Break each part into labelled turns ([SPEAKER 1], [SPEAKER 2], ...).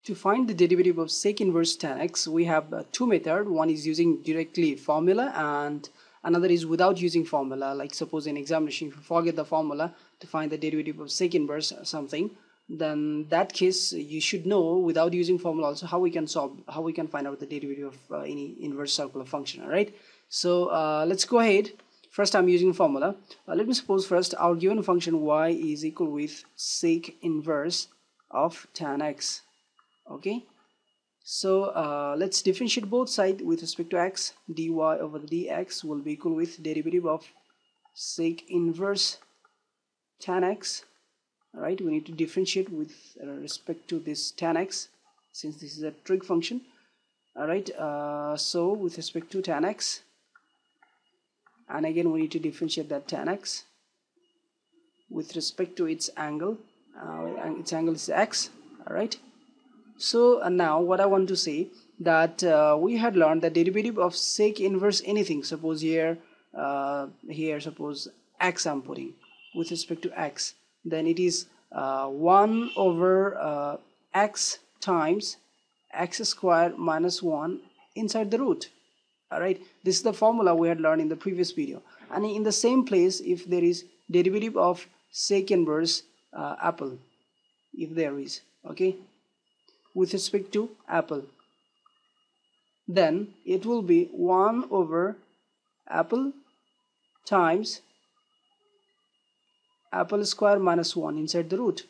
[SPEAKER 1] To find the derivative of sec inverse tan x, we have two methods. One is using directly formula and another is without using formula. Like suppose in examination, if you forget the formula to find the derivative of sec inverse something, then that case you should know without using formula also how we can find out the derivative of any inverse circular function. All right. So let's go ahead. First, I'm using formula. Let me suppose first our given function y is equal with sec inverse of tan x. Okay, so let's differentiate both sides with respect to x. Dy over the dx will be equal with derivative of sec inverse tan x. All right, we need to differentiate with respect to this tan x since this is a trig function. All right, so with respect to tan x, and again we need to differentiate that tan x with respect to its angle. Its angle is x. All right. So now what I want to say that we had learned the derivative of sec inverse anything. Suppose here suppose x I'm putting with respect to x, then it is 1 over x times x square minus 1 inside the root. Alright, this is the formula we had learned in the previous video. And in the same place, if there is derivative of sec inverse apple, if there is, okay, with respect to apple, then it will be 1 over apple times apple square minus 1 inside the root.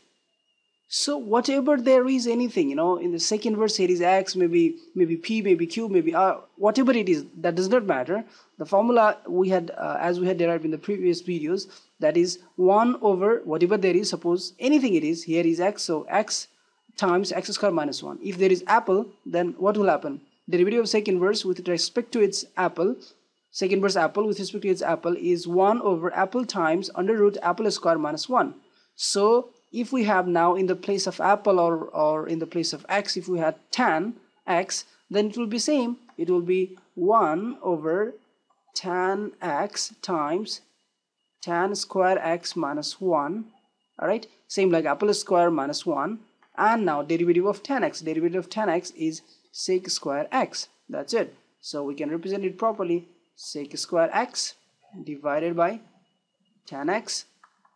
[SPEAKER 1] So whatever there is anything, in the sec inverse here is x, maybe p, maybe q, maybe r, whatever it is, that does not matter. The formula we had as we had derived in the previous videos, that is 1 over whatever there is. Suppose anything it is, here is x, so x times x square minus 1. If there is apple, then what will happen? Derivative of sec inverse with respect to its apple, sec inverse apple with respect to its apple is 1 over apple times under root apple square minus 1. So if we have now in the place of apple or in the place of x, if we had tan x, then it will be same. It will be 1 over tan x times tan square x minus 1. Alright, same like apple square minus 1. And now derivative of tan x. Derivative of tan x is sec square x. That's it. So we can represent it properly. Sec square x divided by tan x,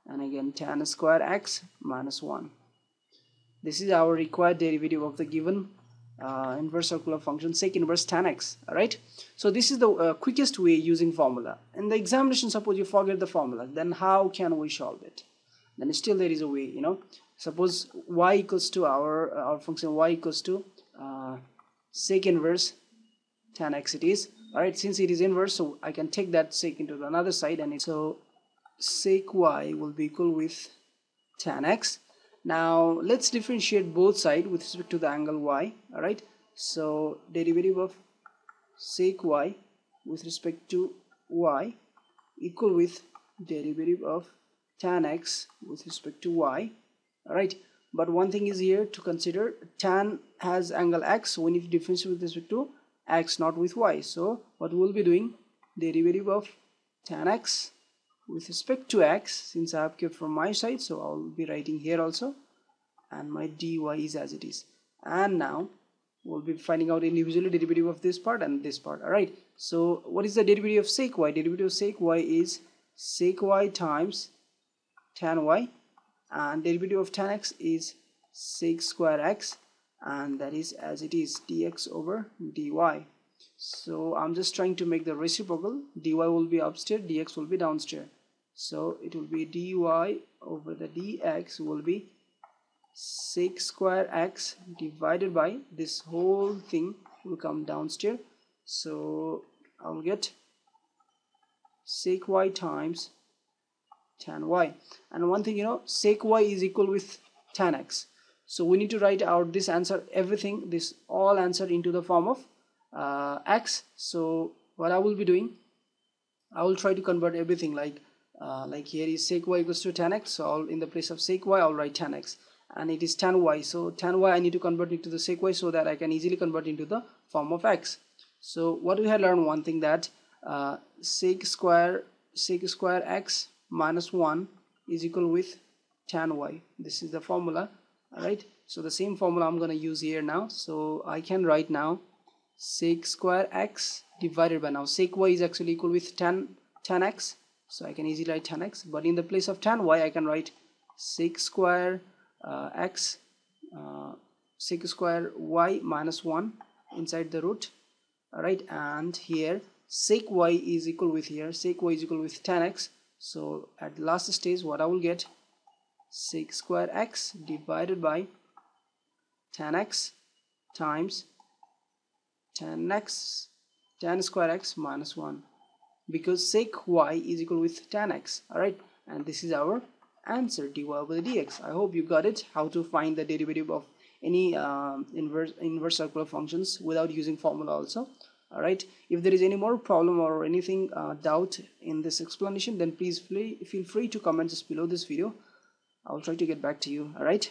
[SPEAKER 1] and again tan square x minus 1. This is our required derivative of the given inverse circular function sec inverse tan x. Alright. So this is the quickest way using formula. In the examination, suppose you forget the formula, then how can we solve it? Then still there is a way, Suppose y equals to our function y equals to sec inverse tan x it is. Alright, since it is inverse, so I can take that sec into the another side, and so sec y will be equal with tan x. Now let's differentiate both sides with respect to the angle y. Alright, so derivative of sec y with respect to y equal with derivative of tan x with respect to y. Alright, but one thing is here to consider, tan has angle x, so we need to differentiate with respect to x, not with y. So what we'll be doing, derivative of tan x with respect to x, since I have kept from my side, so I'll be writing here also, and my dy is as it is. And now we'll be finding out individually derivative of this part and this part. Alright, so what is the derivative of sec y? Derivative of sec y is sec y times tan y, and derivative of tan x is sec square x, and that is as it is, dx over dy. So I'm just trying to make the reciprocal. Dy will be upstairs, dx will be downstairs. So it will be dy over the dx will be sec square x divided by this whole thing will come downstairs. So I'll get sec y times tan y. And one thing, sec y is equal with tan x. So we need to write out this answer, everything, this all answer into the form of x. So what I will be doing, I will try to convert everything like here is sec y equals to tan x. So in the place of sec y, I'll write tan x. And it is tan y. So tan y I need to convert into the sec y so that I can easily convert into the form of x. So what we had learned, one thing, that sec square x minus 1 is equal with tan y. This is the formula. Alright, So the same formula I'm going to use here now. So I can write now sec square x divided by, now sec y is actually equal with 10x, so I can easily write 10x, but in the place of 10y I can write sec square x sec square y minus 1 inside the root. Alright, and here sec y is equal with, here sec y is equal with 10x, so at the last stage what I will get, sec square x divided by 10x times 10x 10 square x minus 1, because sec y is equal with 10x. Alright, and this is our answer, dy by dx. I hope you got it, how to find the derivative of any inverse circular functions without using formula also. Alright, if there is any more problem or anything doubt in this explanation, then please feel free to comment just below this video. I'll try to get back to you. Alright.